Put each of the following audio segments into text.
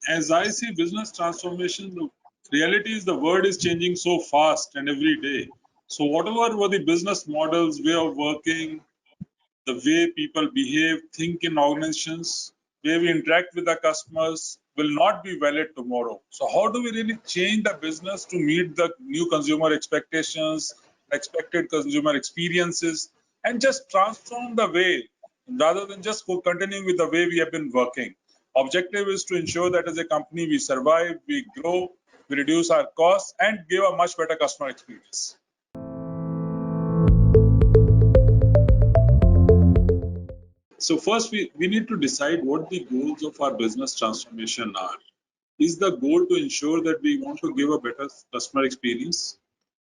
As I see business transformation, the reality is the world is changing so fast and every day. So whatever were the business models, way of working, the way people behave, think in organizations, way we interact with our customers will not be valid tomorrow. So how do we really change the business to meet the new consumer expectations, expected consumer experiences, and just transform the way rather than just continuing with the way we have been working. Objective is to ensure that as a company we survive, we grow, we reduce our costs, and give a much better customer experience. So first, we need to decide what the goals of our business transformation are. Is the goal to ensure that we want to give a better customer experience?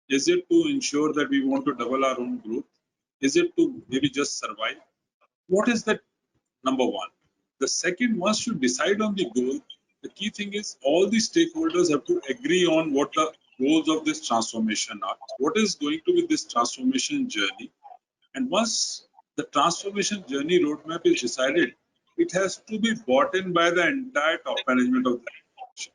Is it to ensure that we want to double our own growth? Is it to maybe just survive? What is that number one? The second, once you decide on the goal, the key thing is all the stakeholders have to agree on what the goals of this transformation are. What is going to be this transformation journey? And once the transformation journey roadmap is decided, it has to be bought in by the entire top management of the organization.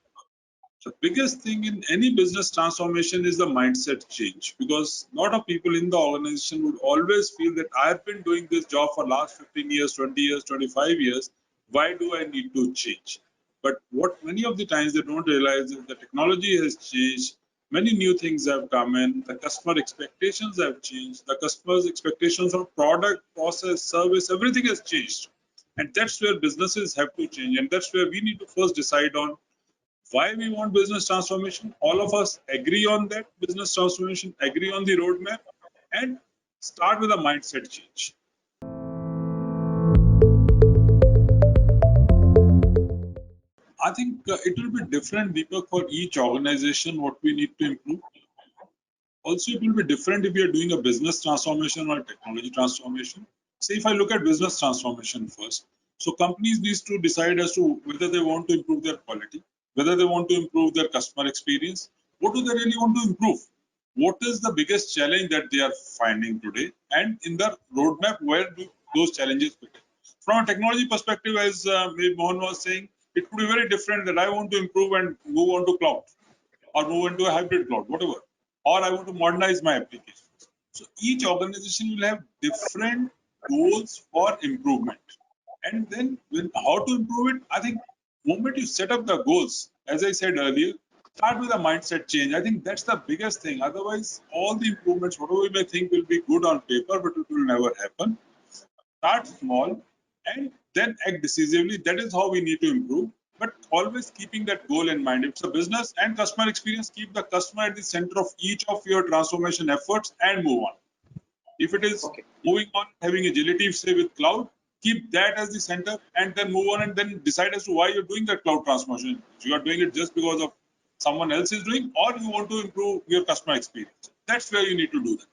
The biggest thing in any business transformation is the mindset change, because a lot of people in the organization would always feel that I've been doing this job for last 15 years, 20 years, 25 years. Why do I need to change? But what many of the times they don't realize is the technology has changed. Many new things have come in. The customer expectations have changed. The customer's expectations of product, process, service, everything has changed. And that's where businesses have to change. And that's where we need to first decide on why we want business transformation. All of us agree on that business transformation, agree on the roadmap, and start with a mindset change. I think it will be different, Deepak, for each organization, what we need to improve. Also, it will be different if we are doing a business transformation or a technology transformation. Say, if I look at business transformation first, so companies need to decide as to whether they want to improve their quality, whether they want to improve their customer experience. What do they really want to improve? What is the biggest challenge that they are finding today? And in the roadmap, where do those challenges fit in? From a technology perspective, as Mohan was saying, it could be very different that I want to improve and move on to cloud or move into a hybrid cloud, whatever, or I want to modernize my applications. So each organization will have different goals for improvement. And then how to improve it, I think moment you set up the goals, as I said earlier, start with a mindset change. I think that's the biggest thing. Otherwise, all the improvements, whatever we may think will be good on paper, but it will never happen. Start small and then act decisively. That is how we need to improve, but always keeping that goal in mind. If it's a business and customer experience, keep the customer at the center of each of your transformation efforts and move on. If it is moving on, having agility, say with cloud, keep that as the center and then move on and then decide as to why you're doing that cloud transformation. If you are doing it just because of someone else is doing, or you want to improve your customer experience. That's where you need to do that.